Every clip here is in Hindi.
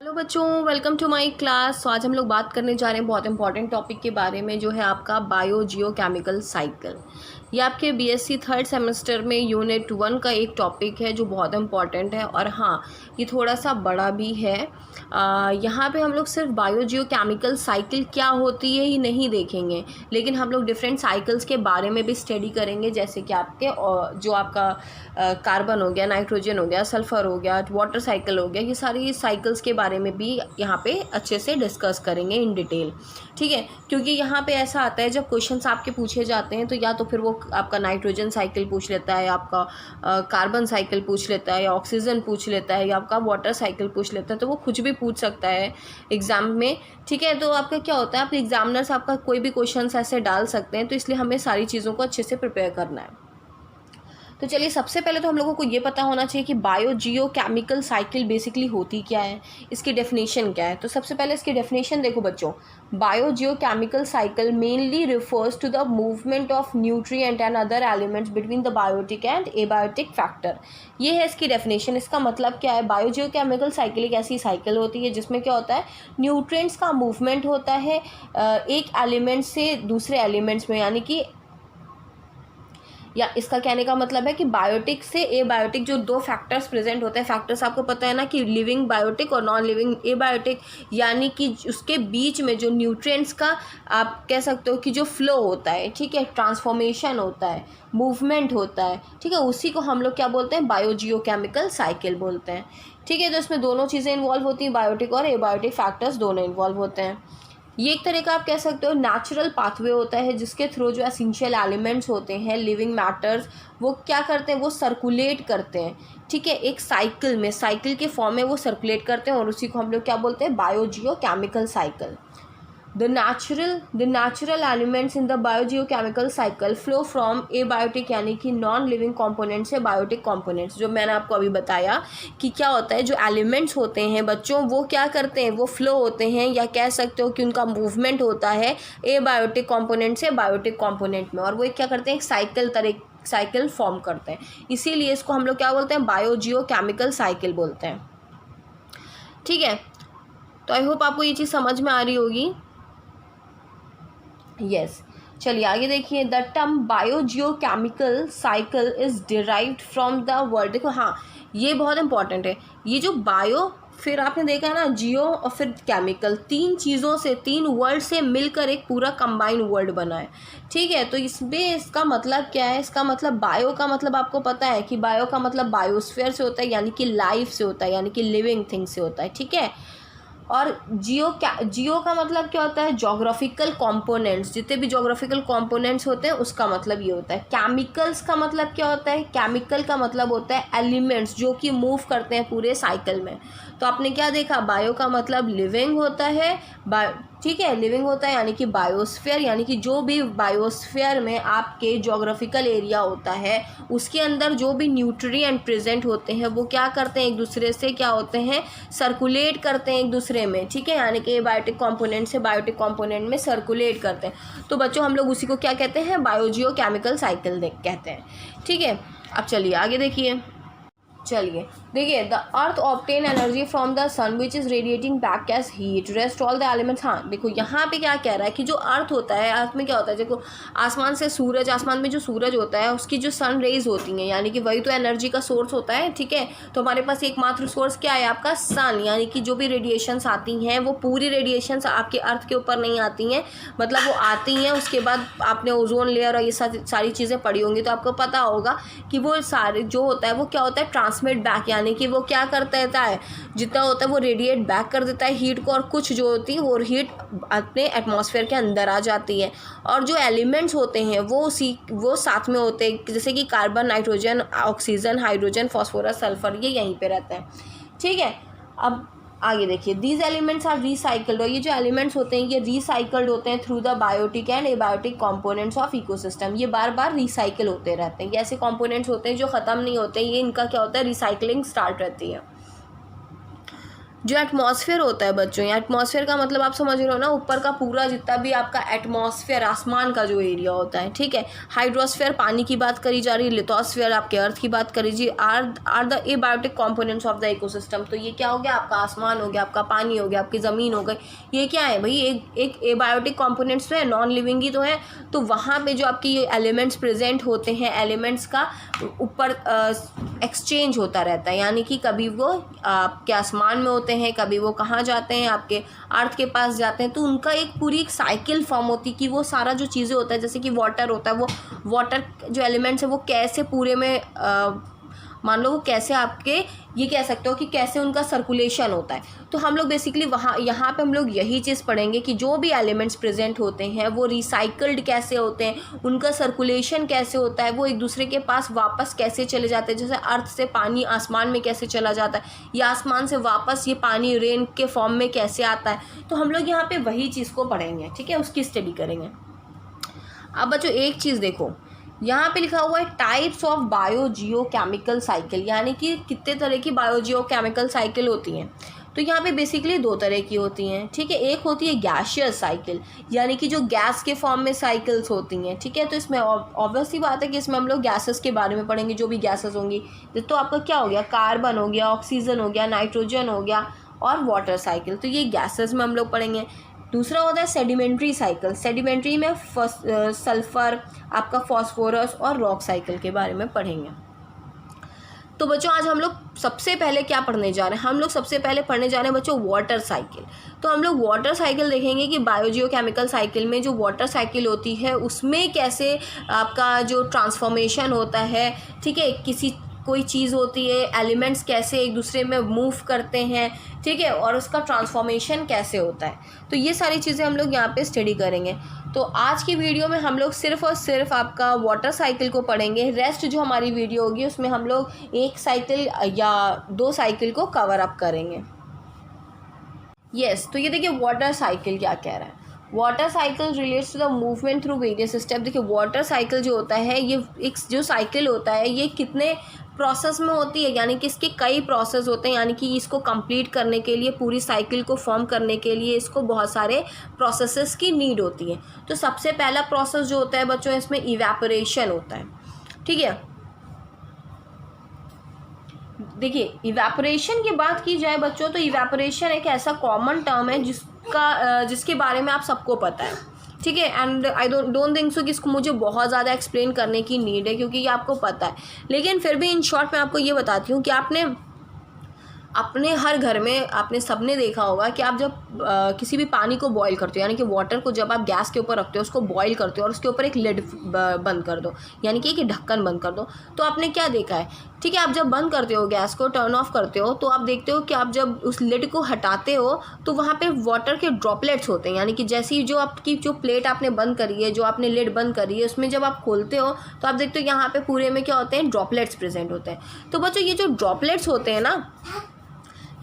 हेलो बच्चों, वेलकम टू माय क्लास। तो आज हम लोग बात करने जा रहे हैं बहुत इंपॉर्टेंट टॉपिक के बारे में, जो है आपका बायो जियो केमिकल साइकिल। ये आपके बीएससी थर्ड सेमेस्टर में यूनिट 1 का एक टॉपिक है जो बहुत इंपॉर्टेंट है। और हाँ, ये थोड़ा सा बड़ा भी है। यहाँ पे हम लोग सिर्फ बायो जियो केमिकल साइकिल क्या होती है ही नहीं देखेंगे, लेकिन हम लोग डिफरेंट साइकिल्स के बारे में भी स्टडी करेंगे। जैसे कि आपके जो आपका कार्बन हो गया, नाइट्रोजन हो गया, सल्फ़र हो गया, वाटर साइकिल हो गया, ये सारी साइकिल्स के बारे में भी यहाँ पे अच्छे से डिस्कस करेंगे इन डिटेल। ठीक है, क्योंकि यहाँ पे ऐसा आता है जब क्वेश्चंस आपके पूछे जाते हैं तो या तो फिर वो आपका नाइट्रोजन साइकिल पूछ लेता है, आपका कार्बन साइकिल पूछ लेता है, या ऑक्सीजन पूछ लेता है, या आपका वाटर साइकिल पूछ लेता है। तो वो कुछ भी पूछ सकता है एग्ज़ाम में। ठीक है, तो आपका क्या होता है, आप एग्जामिनर्स आपका कोई भी क्वेश्चन ऐसे डाल सकते हैं, तो इसलिए हमें सारी चीज़ों को अच्छे से प्रिपेयर करना है। तो चलिए, सबसे पहले तो हम लोगों को ये पता होना चाहिए कि बायो जियो केमिकल साइकिल बेसिकली होती क्या है, इसकी डेफिनेशन क्या है। तो सबसे पहले इसकी डेफिनेशन देखो बच्चों। Biogeochemical cycle mainly refers to the movement of nutrient and other elements between the biotic and abiotic factor. ये है इसकी डेफिनेशन। इसका मतलब क्या है, बायो जियो केमिकल साइकिल एक ऐसी साइकिल होती है जिसमें क्या होता है, न्यूट्रिएंट्स का मूवमेंट होता है एक एलिमेंट से दूसरे एलिमेंट्स में, यानी कि या इसका कहने का मतलब है कि बायोटिक से एबायोटिक जो दो फैक्टर्स प्रेजेंट होते हैं, फैक्टर्स आपको पता है ना कि लिविंग बायोटिक और नॉन लिविंग एबायोटिक, यानी कि उसके बीच में जो न्यूट्रिएंट्स का आप कह सकते हो कि जो फ्लो होता है, ठीक है, ट्रांसफॉर्मेशन होता है, मूवमेंट होता है, ठीक है, उसी को हम लोग क्या बोलते हैं, बायोजियो केमिकल साइकिल बोलते हैं। ठीक है, तो इसमें दोनों चीज़ें इन्वॉल्व होती हैं, बायोटिक और एबायोटिक फैक्टर्स दोनों इन्वॉल्व होते हैं। ये एक तरह का आप कह सकते हो नेचुरल पाथवे होता है जिसके थ्रू जो एसेंशियल एलिमेंट्स होते हैं, लिविंग मैटर्स, वो क्या करते हैं, वो सर्कुलेट करते हैं। ठीक है, एक साइकिल में, साइकिल के फॉर्म में वो सर्कुलेट करते हैं, और उसी को हम लोग क्या बोलते हैं, biogeochemical cycle. The natural elements in the biogeochemical cycle flow from abiotic यानी कि नॉन लिविंग कंपोनेंट से बायोटिक कंपोनेंट्स। जो मैंने आपको अभी बताया कि क्या होता है, जो एलिमेंट्स होते हैं बच्चों, वो क्या करते हैं, वो फ्लो होते हैं, या कह सकते हो कि उनका मूवमेंट होता है एबायोटिक कंपोनेंट से बायोटिक कंपोनेंट में, और वो क्या करते हैं, एक साइकिल फॉर्म करते हैं। इसीलिए इसको हम लोग क्या बोलते हैं, बायोजियो केमिकल साइकिल बोलते हैं। ठीक है, तो आई होप आपको ये चीज़ समझ में आ रही होगी। यस, चलिए आगे देखिए। The term biogeochemical cycle is derived from the word. देखो हाँ, ये बहुत इंपॉर्टेंट है। ये जो बायो, फिर आपने देखा ना जियो और फिर केमिकल, तीन चीज़ों से, तीन वर्ड से मिलकर एक पूरा कंबाइन वर्ड बना है। ठीक है, तो इसमें इसका मतलब क्या है, इसका मतलब बायो का मतलब आपको पता है कि बायो का मतलब बायोस्फीयर से होता है, यानी कि लाइफ से होता है, यानी कि लिविंग थिंग से होता है। ठीक है, और जियो का मतलब क्या होता है, जोग्राफिकल कंपोनेंट्स, जितने भी जोग्राफिकल कंपोनेंट्स होते हैं उसका मतलब ये होता है। केमिकल्स का मतलब क्या होता है, केमिकल का मतलब होता है एलिमेंट्स जो कि मूव करते हैं पूरे साइकिल में। तो आपने क्या देखा, बायो का मतलब लिविंग होता है, ठीक है, लिविंग होता है यानी कि बायोस्फीयर, यानी कि जो भी बायोस्फीयर में आपके जोग्राफिकल एरिया होता है उसके अंदर जो भी न्यूट्रिएंट प्रेजेंट होते हैं वो क्या करते हैं, एक दूसरे से क्या होते हैं, सर्कुलेट करते हैं एक दूसरे में। ठीक है, यानी कि बायोटिक कंपोनेंट से बायोटिक कंपोनेंट में सर्कुलेट करते हैं। तो बच्चों हम लोग उसी को क्या कहते हैं, बायोजियो केमिकल साइकिल कहते हैं। ठीक है, अब चलिए आगे देखिए। चलिए देखिए, the earth obtain energy from the sun which is radiating back as heat rest all the elements. हाँ देखो, यहाँ पे क्या कह रहा है कि जो अर्थ होता है, अर्थ में क्या होता है, देखो आसमान से सूरज, आसमान में जो सूरज होता है उसकी जो सन रेज होती हैं, यानी कि वही तो एनर्जी का सोर्स होता है। ठीक है, तो हमारे पास एकमात्र सोर्स क्या है, आपका सन, यानी कि जो भी रेडिएशंस आती हैं वो पूरी रेडिएशंस आपके अर्थ के ऊपर नहीं आती हैं, मतलब वो आती हैं, उसके बाद आपने ओजोन लेयर और ये सारी चीज़ें पढ़ी होंगी तो आपको पता होगा कि वो सारे जो होता है वो क्या होता है, ट्रांसमिट बैक, यानी कि वो क्या करता है, जितना होता है वो रेडिएट बैक कर देता है हीट को, और कुछ जो होती है वो हीट अपने एटमॉस्फेयर के अंदर आ जाती है। और जो एलिमेंट्स होते हैं वो साथ में होते हैं, जैसे कि carbon, nitrogen, oxygen, hydrogen, phosphorus, sulphur, ये यहीं पे रहता है। ठीक है, अब आगे देखिए। दीज एलिमेंट्स आर रिसाइकल्ड, और ये जो एलिमेंट्स होते हैं ये रिसाइकल्ड होते हैं through the biotic and abiotic components of ecosystem. ये बार बार रिसाइकिल होते रहते हैं। ये ऐसे कंपोनेंट्स होते हैं जो ख़त्म नहीं होते, ये इनका क्या होता है, रिसाइकलिंग स्टार्ट रहती है। जो एटमॉस्फेयर होता है बच्चों, या एटमॉस्फेयर का मतलब आप समझ रहे हो ना, ऊपर का पूरा जितना भी आपका एटमॉस्फेयर आसमान का जो एरिया होता है, ठीक है। हाइड्रोस्फेयर पानी की बात करी जा रही है, लिथोस्फेयर आपके अर्थ की बात करी जी, are the abiotic components of the ecosystem. तो ये क्या हो गया, आपका आसमान हो गया, आपका पानी हो गया, आपकी ज़मीन हो गई, ये क्या है भाई, एक एबायोटिक कंपोनेंट्स तो है, नॉन लिविंग ही तो है। तो वहाँ पे जो आपकी ये एलिमेंट्स प्रेजेंट होते हैं, एलिमेंट्स का ऊपर एक्सचेंज होता रहता है, यानी कि कभी वो आपके आसमान में होते हैं, कभी वो कहाँ जाते हैं, आपके अर्थ के पास जाते हैं। तो उनका एक पूरी एक साइकिल फॉर्म होती है कि वो सारा जो चीज़ें होता है, जैसे कि वाटर होता है, वो वाटर जो एलिमेंट्स है वो कैसे पूरे में मान लो वो कैसे आपके, ये कह सकते हो कि कैसे उनका सर्कुलेशन होता है। तो हम लोग बेसिकली यहाँ पे हम लोग यही चीज़ पढ़ेंगे कि जो भी एलिमेंट्स प्रेजेंट होते हैं वो रिसाइकल्ड कैसे होते हैं, उनका सर्कुलेशन कैसे होता है, वो एक दूसरे के पास वापस कैसे चले जाते हैं। जैसे अर्थ से पानी आसमान में कैसे चला जाता है, या आसमान से वापस ये पानी रेन के फॉर्म में कैसे आता है। तो हम लोग यहाँ पे वही चीज़ को पढ़ेंगे, ठीक है, उसकी स्टडी करेंगे। अब बच्चों एक चीज़ देखो, यहाँ पे लिखा हुआ है टाइप्स ऑफ बायोजियोकेमिकल साइकिल, यानी कि कितने तरह की बायोजियोकेमिकल साइकिल होती हैं। तो यहाँ पे बेसिकली दो तरह की होती हैं, ठीक है। एक होती है गैशियस साइकिल, यानी कि जो गैस के फॉर्म में साइकिल्स होती हैं, ठीक है। तो इसमें ऑब्वियस सी बात है कि इसमें हम लोग गैसेस के बारे में पढ़ेंगे, जो भी गैसेस होंगी। तो आपका क्या हो गया, कार्बन हो गया, ऑक्सीजन हो गया, नाइट्रोजन हो गया और वाटर साइकिल। तो ये गैसेस में हम लोग पढ़ेंगे। दूसरा होता है सेडिमेंट्री साइकिल। सेडिमेंट्री में सल्फर, आपका फॉस्फोरस और रॉक साइकिल के बारे में पढ़ेंगे। तो बच्चों आज हम लोग सबसे पहले क्या पढ़ने जा रहे हैं, हम लोग सबसे पहले पढ़ने जा रहे हैं बच्चों वाटर साइकिल। तो हम लोग वाटर साइकिल देखेंगे कि बायोजियोकेमिकल साइकिल में जो वाटर साइकिल होती है उसमें कैसे आपका जो ट्रांसफॉर्मेशन होता है, ठीक है, कोई चीज़ होती है, एलिमेंट्स कैसे एक दूसरे में मूव करते हैं, ठीक है, और उसका ट्रांसफॉर्मेशन कैसे होता है। तो ये सारी चीज़ें हम लोग यहाँ पे स्टडी करेंगे। तो आज की वीडियो में हम लोग सिर्फ और सिर्फ आपका वाटर साइकिल को पढ़ेंगे। रेस्ट जो हमारी वीडियो होगी उसमें हम लोग एक साइकिल या दो साइकिल को कवर अप करेंगे। यस, तो ये देखिए वाटर साइकिल क्या कह रहा है। Water cycle relates to the movement through various step. देखिए वाटर साइकिल जो होता है, ये एक जो साइकिल होता है ये कितने प्रोसेस में होती है, यानी कि इसके कई प्रोसेस होते हैं, यानी कि इसको कंप्लीट करने के लिए, पूरी साइकिल को फॉर्म करने के लिए इसको बहुत सारे प्रोसेसेस की नीड होती है। तो सबसे पहला प्रोसेस जो होता है बच्चों, इसमें इवेपोरेशन होता है, ठीक है। देखिए इवेपोरेशन की बात की जाए बच्चों, तो इवेपोरेशन एक ऐसा कॉमन टर्म है जिसके बारे में आप सबको पता है, ठीक है। And I don't think so कि इसको मुझे बहुत ज़्यादा एक्सप्लेन करने की नीड है, क्योंकि ये आपको पता है। लेकिन फिर भी इन शॉर्ट मैं आपको ये बताती हूँ कि आपने अपने हर घर में आपने सबने देखा होगा कि आप जब किसी भी पानी को बॉईल करते हो, यानी कि वाटर को जब आप गैस के ऊपर रखते हो, उसको बॉईल करते हो और उसके ऊपर एक लिड बंद कर दो, यानी कि एक ढक्कन बंद कर दो, तो आपने क्या देखा है, ठीक है। आप जब बंद करते हो गैस को, टर्न ऑफ करते हो, तो आप देखते हो कि आप जब उस लिड को हटाते हो तो वहाँ पे वाटर के ड्रॉपलेट्स होते हैं, यानी कि जैसी जो आपकी जो प्लेट आपने बंद करी है, जो आपने लिड बंद करी है, उसमें जब आप खोलते हो तो आप देखते हो यहाँ पे पूरे में क्या होते हैं, ड्रॉपलेट्स प्रेजेंट होते हैं। तो बच्चों ये जो ड्रॉपलेट्स होते हैं ना,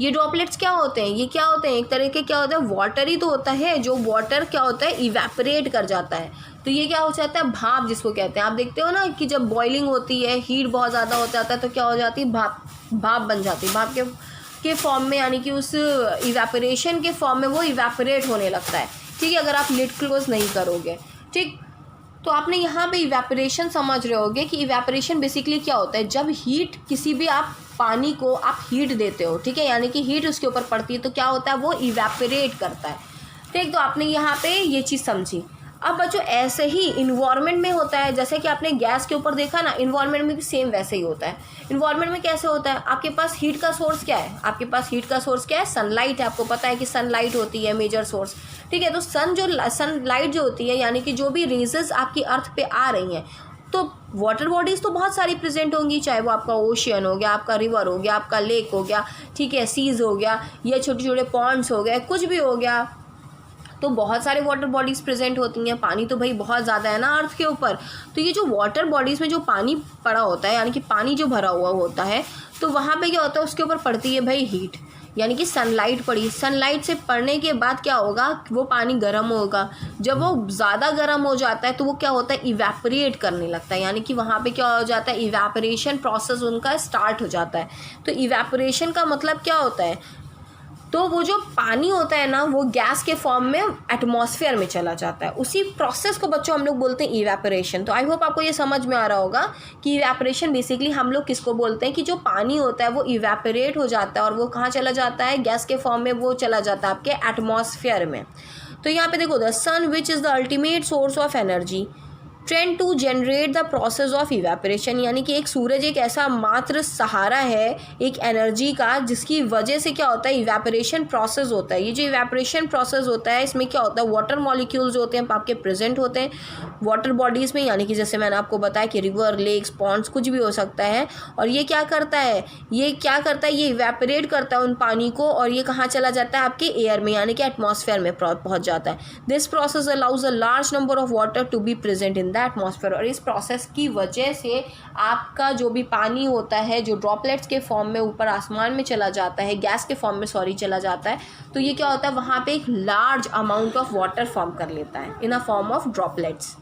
ये ड्रॉपलेट्स क्या होते हैं, ये क्या होते हैं, एक तरह के क्या होता है, वाटर ही तो होता है। जो वाटर क्या होता है, इवेपोरेट कर जाता है। तो ये क्या हो जाता है, भाप जिसको कहते हैं। आप देखते हो ना कि जब बॉइलिंग होती है, हीट बहुत ज़्यादा हो जाता है, तो क्या हो जाती है, भाप बन जाती है। भाप के फॉर्म में, यानी कि उस इवेपोरेशन के फॉर्म में वो इवेपोरेट होने लगता है, ठीक है, अगर आप लिड क्लोज नहीं करोगे, ठीक। तो आपने यहाँ पे इवेपोरेशन समझ रहे होगे कि इवेपोरेशन बेसिकली क्या होता है, जब हीट किसी भी आप पानी को आप हीट देते हो, ठीक है, यानी कि हीट उसके ऊपर पड़ती है, तो क्या होता है, वो इवेपोरेट करता है, ठीक। तो आपने यहाँ पे ये चीज़ समझी। अब बच्चों ऐसे ही इन्वायरमेंट में होता है, जैसे कि आपने गैस के ऊपर देखा ना, इन्वायरमेंट में भी सेम वैसे ही होता है। इन्वायरमेंट में कैसे होता है, आपके पास हीट का सोर्स क्या है, आपके पास हीट का सोर्स क्या है, सनलाइट है। आपको पता है कि सनलाइट होती है मेजर सोर्स, ठीक है। तो सनलाइट जो होती है, यानी कि जो भी रेजेस आपकी अर्थ पे आ रही हैं, तो वाटर बॉडीज़ तो बहुत सारी प्रेजेंट होंगी, चाहे वो आपका ओशियन हो गया, आपका रिवर हो गया, आपका लेक हो गया, ठीक है, सीज़ हो गया, या छोटे छोटे पॉन्ड्स हो गए, कुछ भी हो गया। तो बहुत सारे वाटर बॉडीज़ प्रेजेंट होती हैं। पानी तो भाई बहुत ज़्यादा है ना अर्थ के ऊपर। तो ये जो वाटर बॉडीज़ में जो पानी पड़ा होता है, यानी कि पानी जो भरा हुआ होता है, तो वहाँ पे क्या होता है, उसके ऊपर पड़ती है भाई हीट, यानी कि सनलाइट पड़ी। सनलाइट से पड़ने के बाद क्या होगा, वो पानी गर्म होगा। जब वो ज़्यादा गर्म हो जाता है तो वो क्या होता है, इवेपोरेट करने लगता है, यानी कि वहाँ पे क्या हो जाता है, इवेपोरेशन प्रोसेस उनका स्टार्ट हो जाता है। तो इवेपोरेशन का मतलब क्या होता है, तो वो जो पानी होता है ना वो गैस के फॉर्म में एटमॉस्फेयर में चला जाता है। उसी प्रोसेस को बच्चों हम लोग बोलते हैं इवेपोरेशन। तो आई होप आपको ये समझ में आ रहा होगा कि इवेपोरेशन बेसिकली हम लोग किसको बोलते हैं कि जो पानी होता है वो इवेपोरेट हो जाता है और वो कहाँ चला जाता है, गैस के फॉर्म में वो चला जाता है आपके एटमॉस्फेयर में। तो यहाँ पे देखो, the sun which is the ultimate source of energy trend to generate the process of evaporation, यानी कि एक सूरज एक ऐसा मात्र सहारा है एक एनर्जी का जिसकी वजह से क्या होता है, इवेपोरेशन प्रोसेस होता है। ये जो इवेपोरेशन प्रोसेस होता है इसमें क्या होता है, वाटर मॉलिक्यूल्स होते हैं आपके प्रेजेंट होते हैं वाटर बॉडीज़ में, यानी कि जैसे मैंने आपको बताया कि रिवर, लेक्स, पॉन्ड्स कुछ भी हो सकता है। और ये क्या करता है, ये इवेपोरेट करता है उन पानी को और ये कहाँ चला जाता है, आपके एयर में यानी कि एटमॉस्फेयर में पहुँच जाता है। This process allows a large number of water to be present in the atmosphere. और इस प्रोसेस की वजह से आपका जो भी पानी होता है जो ड्रॉपलेट्स के फॉर्म में ऊपर आसमान में चला जाता है, गैस के फॉर्म में चला जाता है, तो ये क्या होता है, वहाँ पे एक large amount of water form कर लेता है इन अ फॉर्म ऑफ ड्रॉपलेट्स।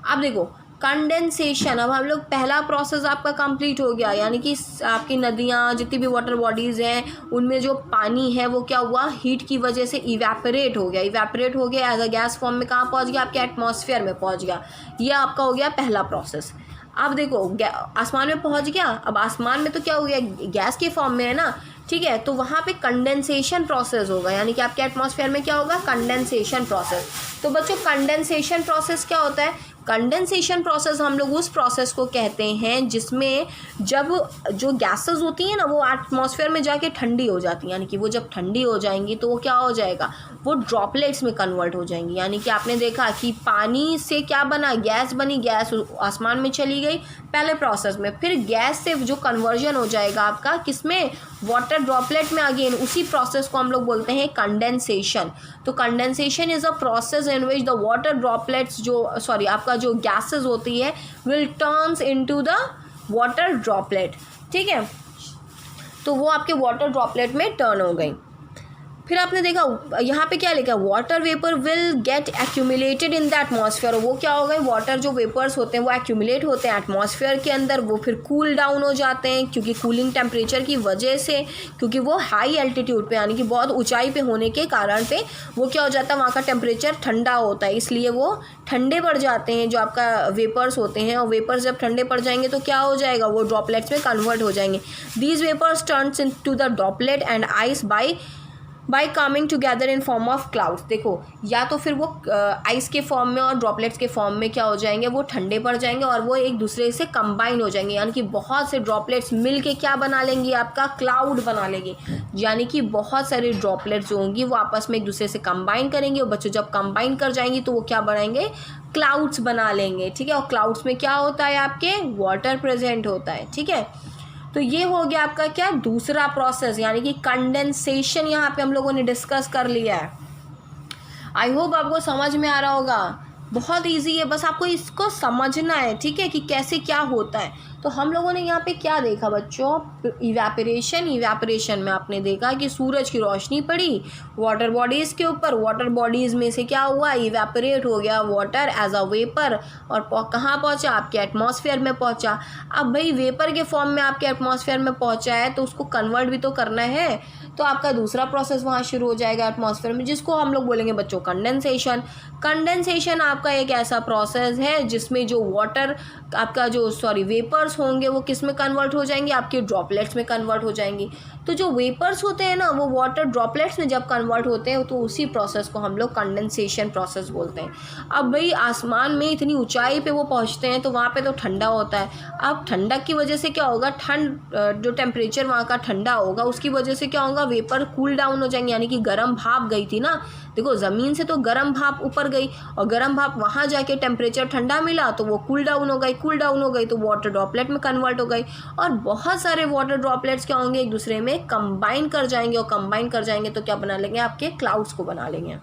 अब देखो कंडेंसेशन, अब हम लोग पहला प्रोसेस आपका कंप्लीट हो गया, यानी कि आपकी नदियाँ जितनी भी वाटर बॉडीज़ हैं उनमें जो पानी है वो क्या हुआ, हीट की वजह से इवेपोरेट हो गया एज अ गैस फॉर्म में कहाँ पहुँच गया, आपके एटमॉस्फेयर में पहुँच गया। ये आपका हो गया पहला प्रोसेस। अब देखो आसमान में पहुँच गया, अब आसमान में तो क्या हो गया, गैस के फॉर्म में है ना, ठीक है, तो वहाँ पे कंडेंसेशन प्रोसेस होगा, यानी कि आपके एटमॉस्फेयर में क्या होगा, कंडेंसेशन प्रोसेस। तो बच्चों कंडेंसेशन प्रोसेस क्या होता है, कंडेंसेशन प्रोसेस हम लोग उस प्रोसेस को कहते हैं जिसमें जब जो गैसेस होती हैं ना वो एटमॉस्फेयर में जाके ठंडी हो जाती हैं, यानी कि वो जब ठंडी हो जाएंगी तो वो क्या हो जाएगा, वो ड्रॉपलेट्स में कन्वर्ट हो जाएंगी। यानी कि आपने देखा कि पानी से क्या बना, गैस बनी, गैस आसमान में चली गई पहले प्रोसेस में, फिर गैस से जो कन्वर्जन हो जाएगा आपका किसमें, वाटर ड्रॉपलेट में, अगेन उसी प्रोसेस को हम लोग बोलते हैं कंडेंसेशन। तो condensation is a process in which the water droplets आपका जो गैसेस होती है will turns into the water droplet, ठीक है, तो वो आपके वाटर ड्रॉपलेट में टर्न हो गई। फिर आपने देखा यहाँ पे क्या लिखा, water vapour will get accumulated in the atmosphere. वो क्या हो गए, वाटर जो वेपर्स होते हैं वो एक्यूमुलेट होते हैं एटमॉस्फेयर के अंदर, वो फिर कूल डाउन हो जाते हैं क्योंकि कूलिंग टेम्परेचर की वजह से, क्योंकि वो हाई एल्टीट्यूड पे यानी कि बहुत ऊंचाई पे होने के कारण पे वो क्या हो जाता है, वहाँ का टेम्परेचर ठंडा होता है, इसलिए वो ठंडे पड़ जाते हैं जो आपका वेपर्स होते हैं। और वेपर्स जब ठंडे पड़ जाएंगे तो क्या हो जाएगा, वो ड्रॉपलेट्स में कन्वर्ट हो जाएंगे। These vapours turns into the droplet and ice by coming together in form of clouds. देखो या तो फिर वो आइस के फॉर्म में और ड्रॉपलेट्स के फॉर्म में क्या हो जाएंगे, वो ठंडे पड़ जाएंगे और वो एक दूसरे से कंबाइन हो जाएंगे, यानी कि बहुत से ड्रॉपलेट्स मिल के क्या बना लेंगी, आपका क्लाउड बना लेंगे। यानी कि बहुत सारे ड्रॉपलेट्स जो होंगी वो आपस में एक दूसरे से कंबाइन करेंगे और बच्चों जब कंबाइन कर जाएंगी तो वो क्या बनाएंगे, क्लाउड्स बना लेंगे, ठीक है। और क्लाउड्स में क्या होता है, आपके वाटर प्रेजेंट होता है, ठीक है। तो ये हो गया आपका क्या, दूसरा प्रोसेस, यानी कि कंडेंसेशन यहाँ पे हम लोगों ने डिस्कस कर लिया है। आई होप आपको समझ में आ रहा होगा, बहुत इजी है, बस आपको इसको समझना है, ठीक है, कि कैसे क्या होता है। तो हम लोगों ने यहाँ पे क्या देखा बच्चों, इवेपोरेशन में आपने देखा कि सूरज की रोशनी पड़ी वाटर बॉडीज़ के ऊपर, वाटर बॉडीज़ में से क्या हुआ, इवेपोरेट हो गया वाटर एज अ वेपर और कहाँ पहुँचा, आपके एटमॉस्फेयर में पहुँचा। अब भाई वेपर के फॉर्म में आपके एटमॉस्फेयर में पहुँचा है तो उसको कन्वर्ट भी तो करना है, तो आपका दूसरा प्रोसेस वहाँ शुरू हो जाएगा एटमॉस्फेयर में, जिसको हम लोग बोलेंगे बच्चों कंडेंसेशन आपका एक ऐसा प्रोसेस है जिसमें जो वाटर आपका जो वेपर्स होंगे वो किस में कन्वर्ट हो जाएंगे, आपके ड्रॉपलेट्स में कन्वर्ट हो जाएंगी। तो जो वेपर्स होते हैं ना वो वाटर ड्रॉपलेट्स में जब कन्वर्ट होते हैं तो उसी प्रोसेस को हम लोग कंडेंसेशन प्रोसेस बोलते हैं। अब भाई आसमान में इतनी ऊंचाई पे वो पहुंचते हैं तो वहाँ पे तो ठंडा होता है। अब ठंडक की वजह से क्या होगा, जो टेम्परेचर वहाँ का ठंडा होगा उसकी वजह से क्या होगा, वेपर कूल डाउन हो जाएंगे, यानी कि गर्म भाप गई थी ना, देखो ज़मीन से तो गर्म भाप ऊपर गई और गर्म भाप वहाँ जाके टेम्परेचर ठंडा मिला तो वो कूल डाउन हो गई तो वाटर ड्रॉपलेट में कन्वर्ट हो गई और बहुत सारे वाटर ड्रॉपलेट्स क्या होंगे, एक दूसरे में कंबाइन कर जाएंगे और कंबाइन कर जाएंगे तो क्या बना लेंगे, आपके क्लाउड्स को बना लेंगे,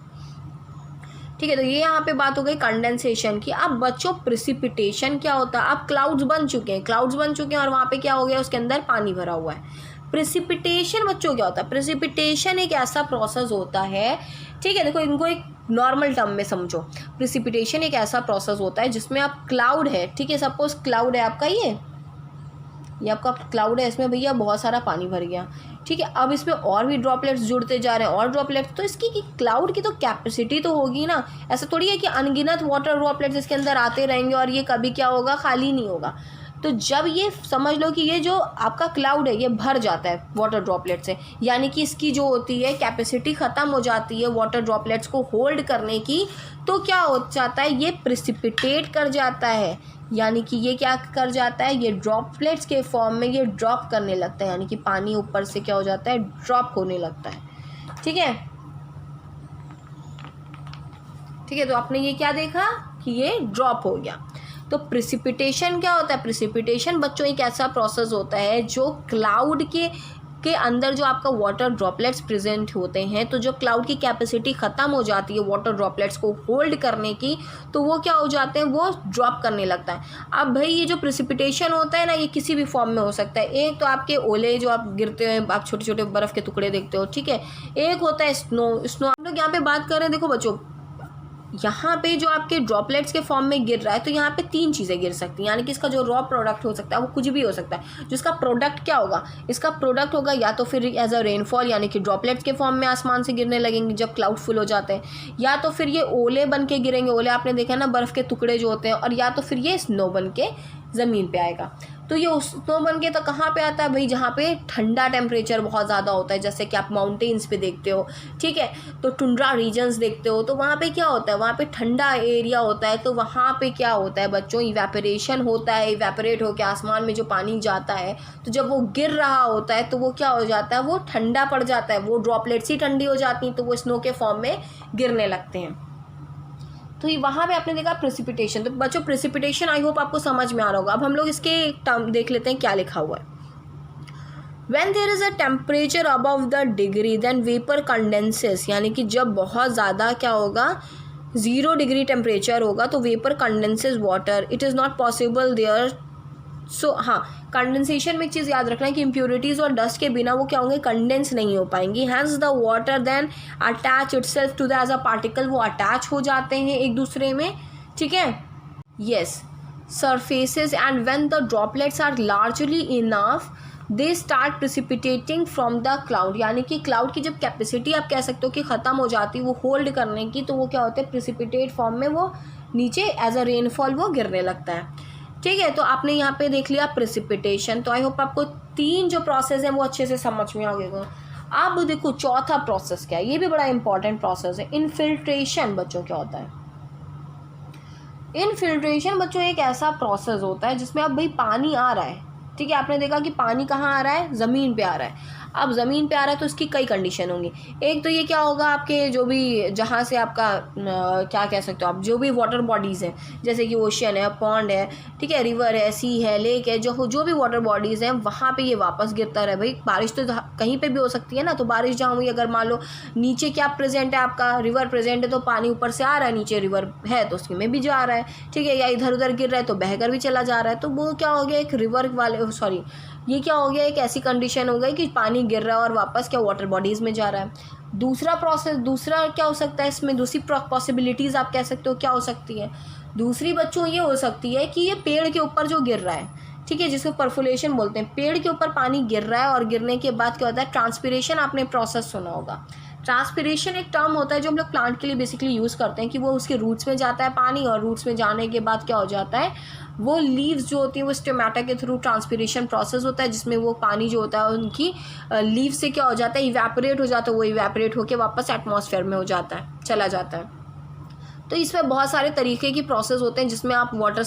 ठीक है। तो ये यहाँ पे बात हो गई कंडेंसेशन की। अब बच्चों प्रेसिपिटेशन क्या होता है, अब क्लाउड्स बन चुके हैं और वहाँ पे क्या हो गया, उसके अंदर पानी भरा हुआ है। प्रेसिपिटेशन बच्चों क्या होता है, प्रेसिपिटेशन एक ऐसा प्रोसेस होता है, ठीक है, देखो इनको एक नॉर्मल टर्म में समझो। प्रेसिपिटेशन एक ऐसा प्रोसेस होता है जिसमें आप क्लाउड है, ठीक है, सपोज क्लाउड है आपका, ये आपका क्लाउड है, इसमें भैया बहुत सारा पानी भर गया, ठीक है। अब इसमें और भी ड्रॉपलेट्स जुड़ते जा रहे हैं और ड्रॉपलेट्स, तो इसकी क्लाउड की तो कैपेसिटी तो होगी ना। ऐसा थोड़ी है कि अनगिनत वाटर ड्रॉपलेट्स इसके अंदर आते रहेंगे और ये कभी क्या होगा, खाली नहीं होगा। तो जब ये समझ लो कि ये जो आपका क्लाउड है ये भर जाता है वाटर ड्रॉपलेट से, यानी कि इसकी जो होती है कैपेसिटी ख़त्म हो जाती है वाटर ड्रॉपलेट्स को होल्ड करने की, तो क्या हो जाता है, ये प्रिसिपिटेट कर जाता है। यानी कि ये क्या कर जाता है, ये ड्रॉपलेट्स के फॉर्म में ये ड्रॉप करने लगता है, यानी कि पानी ऊपर से क्या हो जाता है, ड्रॉप होने लगता है, ठीक है। ठीक है, तो आपने ये क्या देखा कि ये ड्रॉप हो गया। तो प्रिसिपिटेशन क्या होता है, प्रिसिपिटेशन बच्चों एक ऐसा प्रोसेस होता है जो क्लाउड के अंदर जो आपका वाटर ड्रॉपलेट्स प्रेजेंट होते हैं, तो जो क्लाउड की कैपेसिटी ख़त्म हो जाती है वाटर ड्रॉपलेट्स को होल्ड करने की, तो वो क्या हो जाते हैं, वो ड्रॉप करने लगता है। अब भाई ये जो प्रिसिपिटेशन होता है ना, ये किसी भी फॉर्म में हो सकता है। एक तो आपके ओले जो आप गिरते हैं, आप छोटे छोटे बर्फ़ के टुकड़े देखते हो, ठीक है। एक होता है स्नो। हम लोग यहाँ पे बात कर रहे हैं, देखो बच्चों यहाँ पे जो आपके ड्रॉपलेट्स के फॉर्म में गिर रहा है, तो यहाँ पे 3 चीज़ें गिर सकती हैं, यानी कि इसका जो रॉ प्रोडक्ट हो सकता है वो कुछ भी हो सकता है। जिसका प्रोडक्ट क्या होगा, इसका प्रोडक्ट होगा या तो फिर एज अ रेनफॉल, यानी कि ड्रॉपलेट्स के फॉर्म में आसमान से गिरने लगेंगे जब क्लाउड फुल हो जाते हैं, या तो फिर ये ओले बन के गिरेंगे, ओले आपने देखा ना बर्फ़ के टुकड़े जो होते हैं, और या तो फिर ये स्नो बन के ज़मीन पे आएगा। तो ये स्नो बन के तो कहाँ पे आता है भाई, जहाँ पे ठंडा टेम्परेचर बहुत ज़्यादा होता है, जैसे कि आप माउंटेन्स पे देखते हो, ठीक है। तो टुंड्रा रीजन्स देखते हो, तो वहाँ पे क्या होता है, वहाँ पे ठंडा एरिया होता है, तो वहाँ पे क्या होता है बच्चों, इवेपोरेशन होता है। इवेपोरेट होकर आसमान में जो पानी जाता है, तो जब वो गिर रहा होता है तो वो क्या हो जाता है, वो ठंडा पड़ जाता है, वो ड्रॉपलेट्स ही ठंडी हो जाती हैं, तो वो स्नो के फॉर्म में गिरने लगते हैं। तो ये वहाँ पे आपने देखा प्रेसिपिटेशन। तो बच्चों प्रेसिपिटेशन आई होप आपको समझ में आ रहा होगा। अब हम लोग इसके टर्म देख लेते हैं क्या लिखा हुआ है। When there is a temperature above the degree then vapor condenses, यानी कि जब बहुत ज़्यादा क्या होगा, 0 डिग्री टेम्परेचर होगा तो vapour condenses water, it is not possible there. So हाँ, कंडेंसेशन में एक चीज़ याद रखना है कि इम्प्योरिटीज़ और डस्ट के बिना वो क्या होंगे, कंडेंस नहीं हो पाएंगी। Hence the water then attach itself to the edge a particle, वो अटैच हो जाते हैं एक दूसरे में, ठीक है। Yes, surfaces and when the droplets are largely enough they start precipitating from the cloud, यानी कि क्लाउड की जब कैपेसिटी आप कह सकते हो कि ख़त्म हो जाती है वो होल्ड करने की, तो वो क्या होता है, प्रिसिपिटेट फॉर्म में वो नीचे एज अ रेनफॉल वो गिरने लगता है, ठीक है। तो आपने यहाँ पे देख लिया प्रिसिपिटेशन। तो आई होप आपको 3 जो प्रोसेस हैं वो अच्छे से समझ में आ गए। अब देखो चौथा प्रोसेस क्या है, ये भी बड़ा इंपॉर्टेंट प्रोसेस है, इनफिल्ट्रेशन। बच्चों क्या होता है इनफिल्ट्रेशन, बच्चों एक ऐसा प्रोसेस होता है जिसमें अब भाई पानी आ रहा है, ठीक है। आपने देखा कि पानी कहाँ आ रहा है, ज़मीन पे आ रहा है। अब ज़मीन पे आ रहा है तो इसकी कई कंडीशन होंगी। एक तो ये क्या होगा, आपके जो भी जहाँ से आपका क्या कह सकते हो आप, जो भी वाटर बॉडीज़ हैं, जैसे कि ओशियन है, पॉन्ड है, ठीक है, रिवर है, सी है, लेक है, जो भी वाटर बॉडीज़ हैं वहाँ पे ये वापस गिरता रहे। भाई बारिश तो कहीं पे भी हो सकती है ना, तो बारिश जहाँ हुई, अगर मान लो नीचे क्या प्रेजेंट है, आपका रिवर प्रेजेंट है, तो पानी ऊपर से आ रहा है, नीचे रिवर है तो उसमें भी जा रहा है, ठीक है, या इधर उधर गिर रहा है तो बहकर भी चला जा रहा है। तो वो क्या हो गया, एक रिवर वाले ये क्या हो गया, एक ऐसी कंडीशन हो गई कि पानी गिर रहा है और वापस क्या वाटर बॉडीज़ में जा रहा है। दूसरा क्या हो सकता है इसमें, दूसरी पॉसिबिलिटीज़ आप कह सकते हो क्या हो सकती है। दूसरी बच्चों ये हो सकती है कि ये पेड़ के ऊपर जो गिर रहा है, ठीक है, जिसको परफोलेशन बोलते हैं, पेड़ के ऊपर पानी गिर रहा है और गिरने के बाद क्या होता है, ट्रांसपिरेशन। आपने प्रोसेस सुना होगा, ट्रांसपिरेशन एक टर्म होता है जो हम लोग प्लांट के लिए बेसिकली यूज़ करते हैं, कि वो उसके रूट्स में जाता है पानी, और रूट्स में जाने के बाद क्या हो जाता है, वो लीव्स जो होती हैं वो स्टोमेटा के थ्रू ट्रांसपिरेशन प्रोसेस होता है, जिसमें वो पानी जो होता है उनकी लीव से क्या हो जाता है, इवेपोरेट हो जाता है, वो इवेपोरेट होकर वापस एटमॉस्फेयर में हो जाता है, चला जाता है। तो इसमें बहुत सारे तरीके की प्रोसेस होते हैं जिसमें आप वाटर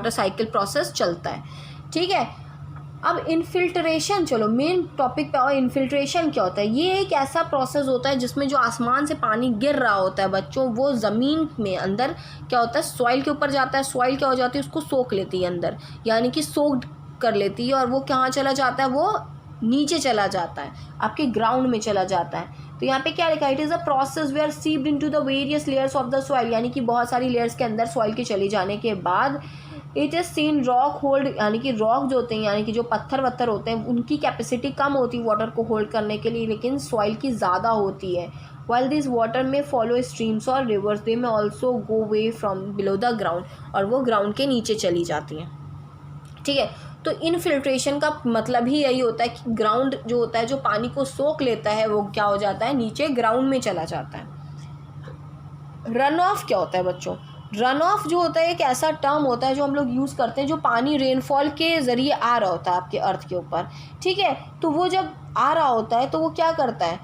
साइकिल प्रोसेस चलता है, ठीक है। अब इनफिल्ट्रेशन, चलो मेन टॉपिक पे आओ। इनफिल्ट्रेशन क्या होता है, ये एक ऐसा प्रोसेस होता है जिसमें जो आसमान से पानी गिर रहा होता है बच्चों, वो ज़मीन में अंदर क्या होता है, सॉइल के ऊपर जाता है, सॉइल क्या हो जाती है, उसको सोख लेती है अंदर, यानी कि सोक्ड कर लेती है, और वो कहाँ चला जाता है, वो नीचे चला जाता है, आपके ग्राउंड में चला जाता है। तो यहाँ पे क्या लिखा है, it is a process we are seeped into the various layers of the soil, यानी कि बहुत सारी लेयर्स के अंदर सॉइल के चले जाने के बाद it is scene rock hold, यानी कि रॉक जो होते हैं, यानी कि जो पत्थर वत्थर होते हैं, उनकी कैपेसिटी कम होती है वाटर को होल्ड करने के लिए, लेकिन सॉइल की ज़्यादा होती है। वाइल दिस वाटर में फॉलो स्ट्रीम्स और रिवर्स, दे में also go way from below the ground, और वो ग्राउंड के नीचे चली जाती हैं, ठीक है। तो इनफिल्ट्रेशन का मतलब ही यही होता है कि ग्राउंड जो होता है, जो पानी को सोख लेता है, वो क्या हो जाता है, नीचे ग्राउंड में चला जाता है। रन ऑफ क्या होता है बच्चों? रन ऑफ जो होता है एक ऐसा टर्म होता है जो हम लोग यूज़ करते हैं, जो पानी रेनफॉल के ज़रिए आ रहा होता है आपके अर्थ के ऊपर, ठीक है। तो वो जब आ रहा होता है तो वो क्या करता है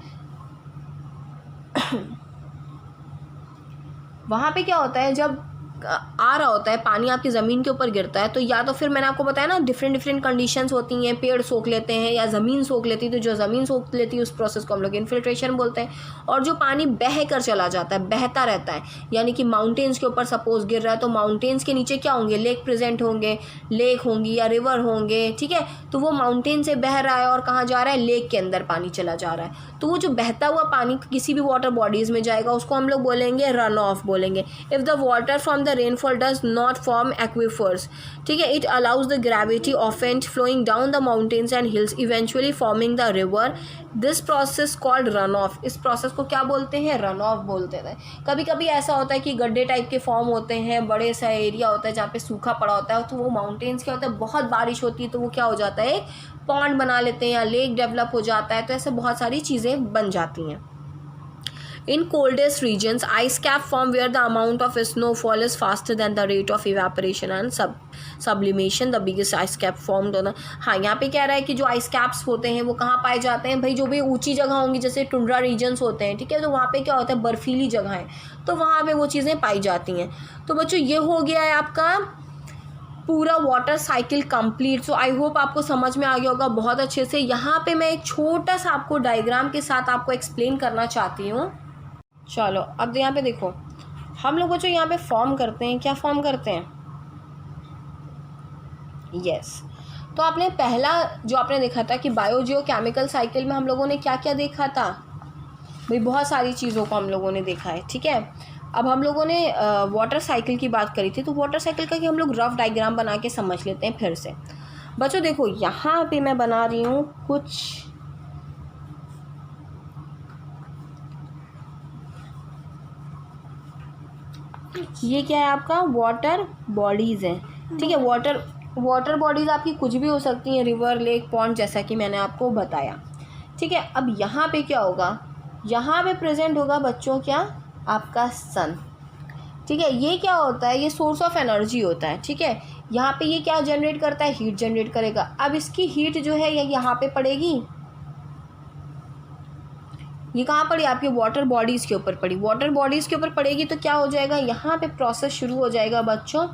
वहाँ पे क्या होता है, जब आ रहा होता है पानी आपकी ज़मीन के ऊपर गिरता है, तो या तो फिर मैंने आपको बताया ना डिफरेंट डिफरेंट कंडीशंस होती हैं, पेड़ सोख लेते हैं या ज़मीन सोख लेती है, तो जो ज़मीन सोख लेती है उस प्रोसेस को हम लोग इन्फिल्ट्रेशन बोलते हैं। और जो पानी बह कर चला जाता है, बहता रहता है, यानी कि माउंटेन्स के ऊपर सपोज गिर रहा है, तो माउंटेन्स के नीचे क्या होंगे, लेक प्रेजेंट होंगे, लेक होंगी या रिवर होंगे, ठीक है। तो वो माउंटेन से बह रहा है और कहाँ जा रहा है, लेक के अंदर पानी चला जा रहा है। तो वो जो बहता हुआ पानी किसी भी वाटर बॉडीज़ में जाएगा उसको हम लोग बोलेंगे रन ऑफ बोलेंगे। If the water from the rainfall does not form aquifers, ठीक है, it allows the gravity of and flowing down the mountains and hills eventually forming the river, this process called run off. इस प्रोसेस को क्या बोलते हैं, रन ऑफ बोलते हैं। कभी कभी ऐसा होता है कि गड्ढे टाइप के फॉर्म होते हैं, बड़े सा एरिया होता है जहाँ पे सूखा पड़ा होता है, तो वो माउंटेन्स क्या होता है, बहुत बारिश होती है तो वो क्या हो जाता है, पॉन्ड बना लेते हैं या लेक डेवलप हो जाता है, तो ऐसे बहुत सारी चीज़ें बन जाती हैं। In coldest regions, ice cap form where the amount of snowfall is faster than the rate of evaporation and sublimation. The biggest ice cap formed on the, हाँ यहाँ पे कह रहा है कि जो ice caps होते हैं वो कहाँ पाए जाते हैं भाई, जो भी ऊंची जगह होंगी, जैसे टुंड्रा रीजन्स होते हैं, ठीक है, तो वहाँ पे क्या होता है, बर्फीली जगह है, तो वहाँ पे वो चीज़ें पाई जाती हैं। तो बच्चों ये हो गया है आपका पूरा water cycle complete. So I hope आपको समझ में आ गया होगा बहुत अच्छे से। यहाँ पे मैं एक छोटा सा आपको डायग्राम के साथ आपको एक्सप्लेन करना चाहती हूँ। चलो अब यहाँ पे देखो, हम लोग जो यहाँ पे फॉर्म करते हैं, क्या फॉर्म करते हैं, यस तो आपने पहला जो आपने देखा था कि बायोजियोकेमिकल साइकिल में हम लोगों ने क्या क्या देखा था भाई, बहुत सारी चीज़ों को हम लोगों ने देखा है, ठीक है। अब हम लोगों ने वाटर साइकिल की बात करी थी, तो वाटर साइकिल का कि हम लोग रफ डायग्राम बना के समझ लेते हैं फिर से। बच्चों देखो यहाँ पे मैं बना रही हूँ कुछ, ये क्या है आपका, वाटर बॉडीज़ है, ठीक है। वाटर बॉडीज़ आपकी कुछ भी हो सकती हैं, रिवर, लेक, पॉन्ड, जैसा कि मैंने आपको बताया, ठीक है। अब यहाँ पे क्या होगा, यहाँ पे प्रेजेंट होगा बच्चों क्या, आपका सन, ठीक है। ये क्या होता है, ये सोर्स ऑफ एनर्जी होता है, ठीक है। यहाँ पे ये क्या जनरेट करता है, हीट जनरेट करेगा। अब इसकी हीट जो है ये यहाँ पे पड़ेगी, ये कहाँ पड़ी, आपके वाटर बॉडीज़ के ऊपर पड़ी, वाटर बॉडीज़ के ऊपर पड़ेगी, तो क्या हो जाएगा, यहाँ पे प्रोसेस शुरू हो जाएगा बच्चों,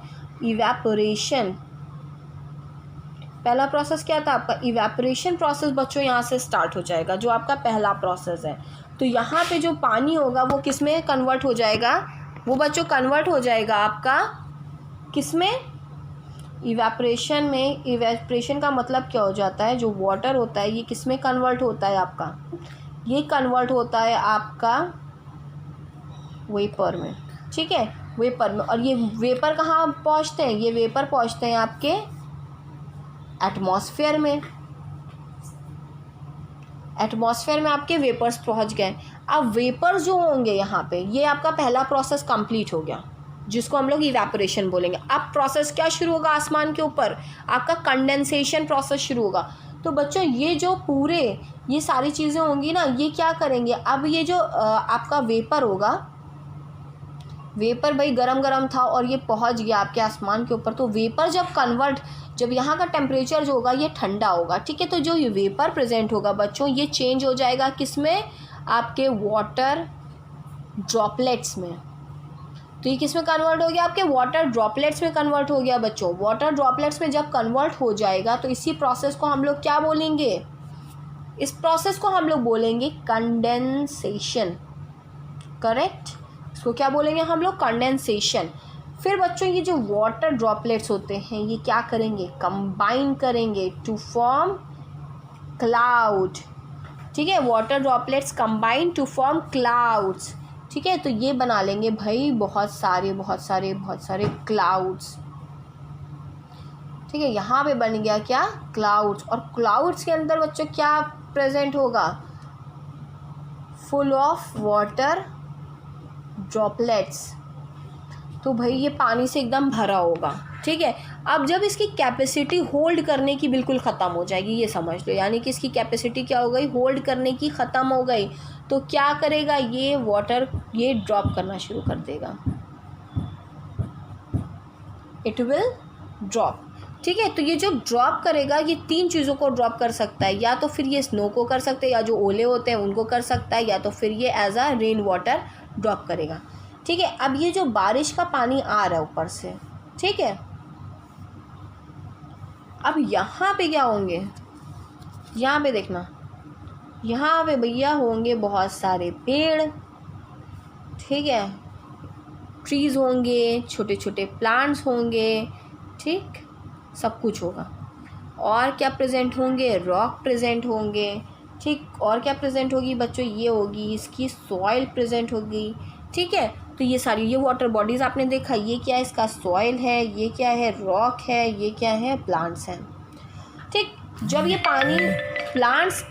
इवेपोरेशन। पहला प्रोसेस क्या था आपका, इवेपोरेशन प्रोसेस बच्चों यहाँ से स्टार्ट हो जाएगा, जो आपका पहला प्रोसेस है। तो यहाँ पे जो पानी होगा वो किस में कन्वर्ट हो जाएगा, वो बच्चों कन्वर्ट हो जाएगा आपका किस में, इवेपोरेशन में। इवेपोरेशन का मतलब क्या हो जाता है, जो वाटर होता है ये किस में कन्वर्ट होता है आपका, ये कन्वर्ट होता है आपका वेपर में, ठीक है, वेपर में। और ये वेपर कहाँ पहुँचते हैं, ये वेपर पहुँचते हैं आपके एटमॉस्फेयर में, एटमॉस्फेयर में आपके वेपर्स पहुँच गए। अब वेपर्स जो होंगे यहाँ पे, ये आपका पहला प्रोसेस कंप्लीट हो गया, जिसको हम लोग इवेपोरेशन बोलेंगे। अब प्रोसेस क्या शुरू होगा आसमान के ऊपर, आपका कंडेंसेशन प्रोसेस शुरू होगा। तो बच्चों ये जो पूरे ये सारी चीज़ें होंगी ना, ये क्या करेंगे, अब ये जो आपका वेपर होगा, वेपर भाई गरम गरम था और ये पहुंच गया आपके आसमान के ऊपर, तो वेपर जब कन्वर्ट, जब यहाँ का टेम्परेचर जो होगा ये ठंडा होगा, ठीक है। तो जो ये वेपर प्रेजेंट होगा बच्चों, ये चेंज हो जाएगा किस में, आपके वाटर ड्रॉपलेट्स में। तो ये किस में कन्वर्ट हो गया, आपके वाटर ड्रॉपलेट्स में कन्वर्ट हो गया बच्चों। वाटर ड्रॉपलेट्स में जब कन्वर्ट हो जाएगा तो इसी प्रोसेस को हम लोग क्या बोलेंगे, इस प्रोसेस को हम लोग बोलेंगे कंडेंसेशन, करेक्ट। इसको क्या बोलेंगे हम लोग, कंडेंसेशन। फिर बच्चों ये जो वाटर ड्रॉपलेट्स होते हैं ये क्या करेंगे, कंबाइन करेंगे टू फॉर्म क्लाउड, ठीक है। Water droplets combine to form clouds, ठीक है। तो ये बना लेंगे भाई बहुत सारे क्लाउड्स, ठीक है। यहाँ पे बन गया क्या, क्लाउड्स। और क्लाउड्स के अंदर बच्चों क्या प्रेजेंट होगा, फुल ऑफ वाटर ड्रॉपलेट्स। तो भाई ये पानी से एकदम भरा होगा, ठीक है। अब जब इसकी कैपेसिटी होल्ड करने की बिल्कुल ख़त्म हो जाएगी, ये समझ लो, यानी कि इसकी कैपेसिटी क्या हो गई, होल्ड करने की ख़त्म हो गई, तो क्या करेगा ये वाटर, ये ड्रॉप करना शुरू कर देगा, इट विल ड्रॉप, ठीक है। तो ये जो ड्रॉप करेगा ये 3 चीज़ों को ड्रॉप कर सकता है, या तो फिर ये स्नो को कर सकते हैं, या जो ओले होते हैं उनको कर सकता है, या तो फिर ये as a rain water drop करेगा, ठीक है। अब ये जो बारिश का पानी आ रहा है ऊपर से, ठीक है, अब यहाँ पे क्या होंगे, यहाँ पे देखना, यहाँ पे भैया होंगे बहुत सारे पेड़, ठीक है, ट्रीज़ होंगे, छोटे छोटे प्लांट्स होंगे, ठीक, सब कुछ होगा। और क्या प्रेजेंट होंगे, रॉक प्रेजेंट होंगे, ठीक। और क्या प्रेजेंट होगी बच्चों, ये होगी इसकी सॉइल प्रेजेंट होगी, ठीक है। तो ये सारी ये वाटर बॉडीज़ आपने देखा, ये क्या है, इसका सॉइल है, ये क्या है, रॉक है, ये क्या है, प्लांट्स हैं, ठीक। जब ये पानी प्लांट्स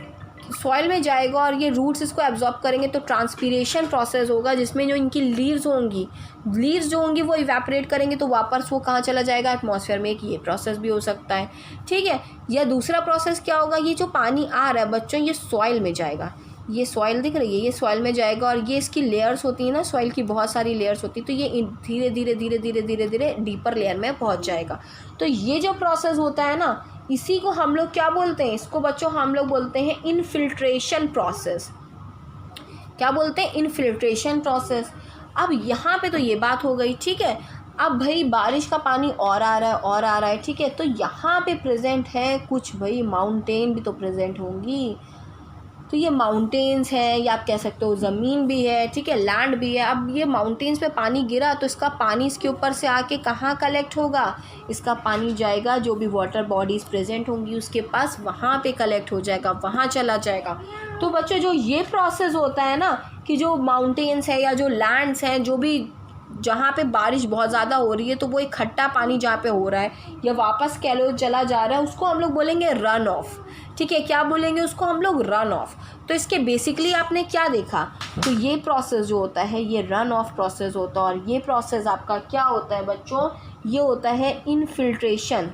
सॉइल में जाएगा और ये रूट्स इसको एब्जॉर्ब करेंगे तो ट्रांसपीरेशन प्रोसेस होगा, जिसमें जो इनकी लीव्स होंगी, लीव्स जो होंगी वो इवेपोरेट करेंगे तो वापस वो कहाँ चला जाएगा, एटमॉस्फेयर में। एक ये प्रोसेस भी हो सकता है, ठीक है। या दूसरा प्रोसेस क्या होगा, ये जो पानी आ रहा है बच्चों ये सॉइल में जाएगा, ये सॉइल दिख रही है, ये सॉइल में जाएगा और ये इसकी लेयर्स होती है ना, सॉइल की बहुत सारी लेयर्स होती है, तो ये धीरे धीरे धीरे धीरे धीरे धीरे डीपर लेयर में पहुंच जाएगा। तो ये जो प्रोसेस होता है ना, इसी को हम लोग क्या बोलते हैं, इसको बच्चों हम लोग बोलते हैं इनफिल्ट्रेशन प्रोसेस। क्या बोलते हैं, इनफिल्ट्रेशन प्रोसेस। अब यहाँ पे तो ये बात हो गई, ठीक है। अब भाई बारिश का पानी और आ रहा है और आ रहा है, ठीक है। तो यहाँ पे प्रेजेंट है कुछ भाई माउंटेन भी तो प्रेजेंट होंगी, तो ये माउंटेन्स हैं, या आप कह सकते हो ज़मीन भी है, ठीक है, लैंड भी है। अब ये माउंटेन्स पे पानी गिरा तो इसका पानी इसके ऊपर से आके कहाँ कलेक्ट होगा, इसका पानी जाएगा जो भी वाटर बॉडीज़ प्रेजेंट होंगी उसके पास, वहाँ पे कलेक्ट हो जाएगा, वहाँ चला जाएगा। तो बच्चों जो ये प्रोसेस होता है ना, कि जो माउंटेन्स है या जो लैंड्स हैं, जो भी जहाँ पे बारिश बहुत ज़्यादा हो रही है तो वो इकट्ठा पानी जहाँ पे हो रहा है या वापस कह लो चला जा रहा है, उसको हम लोग बोलेंगे रन ऑफ, ठीक है। क्या बोलेंगे उसको हम लोग, रन ऑफ। तो इसके बेसिकली आपने क्या देखा, तो ये प्रोसेस जो होता है ये रन ऑफ प्रोसेस होता है, और ये प्रोसेस आपका क्या होता है बच्चों, ये होता है इनफिल्ट्रेशन।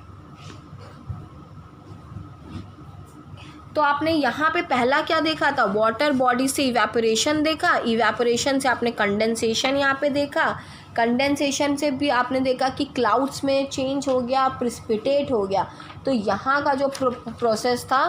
तो आपने यहाँ पे पहला क्या देखा था, वाटर बॉडी से इवेपोरेशन देखा, इवेपोरेशन से आपने कंडेंसेशन यहाँ पे देखा, कंडेंसेशन से भी आपने देखा कि क्लाउड्स में चेंज हो गया, प्रिसिपिटेट हो गया। तो यहाँ का जो प्रोसेस था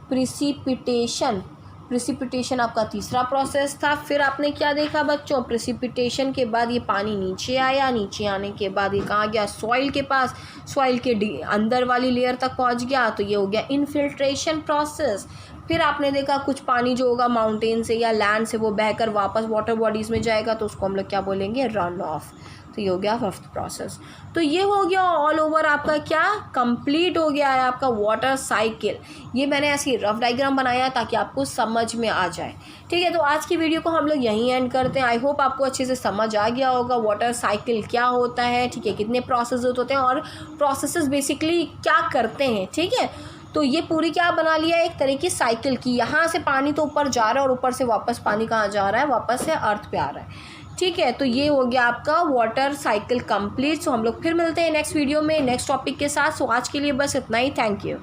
प्रिसिपिटेशन, प्रिसिपिटेशन आपका तीसरा प्रोसेस था। फिर आपने क्या देखा बच्चों, प्रिसिपिटेशन के बाद ये पानी नीचे आया, नीचे आने के बाद ये कहाँ गया, सॉइल के पास, सॉइल के अंदर वाली लेयर तक पहुँच गया, तो ये हो गया इनफिल्ट्रेशन प्रोसेस। फिर आपने देखा कुछ पानी जो होगा माउंटेन से या लैंड से वो बहकर वापस वाटर बॉडीज़ में जाएगा, तो उसको हम लोग क्या बोलेंगे, रन ऑफ। तो ये हो गया फिफ्थ प्रोसेस। तो ये हो गया ऑल ओवर आपका क्या कंप्लीट हो गया है आपका वाटर साइकिल। ये मैंने ऐसी रफ डायग्राम बनाया ताकि आपको समझ में आ जाए, ठीक है। तो आज की वीडियो को हम लोग यहीं एंड करते हैं। आई होप आपको अच्छे से समझ आ गया होगा वाटर साइकिल क्या होता है, ठीक है, कितने प्रोसेस होते हैं और प्रोसेसेस बेसिकली क्या करते हैं, ठीक है। तो ये पूरी क्या बना लिया एक तरह की साइकिल की, यहाँ से पानी तो ऊपर जा रहा है और ऊपर से वापस पानी कहाँ जा रहा है, वापस से अर्थ पे आ रहा है, ठीक है। तो ये हो गया आपका वाटर साइकिल कंप्लीट। सो हम लोग फिर मिलते हैं नेक्स्ट वीडियो में नेक्स्ट टॉपिक के साथ। सो आज के लिए बस इतना ही, थैंक यू।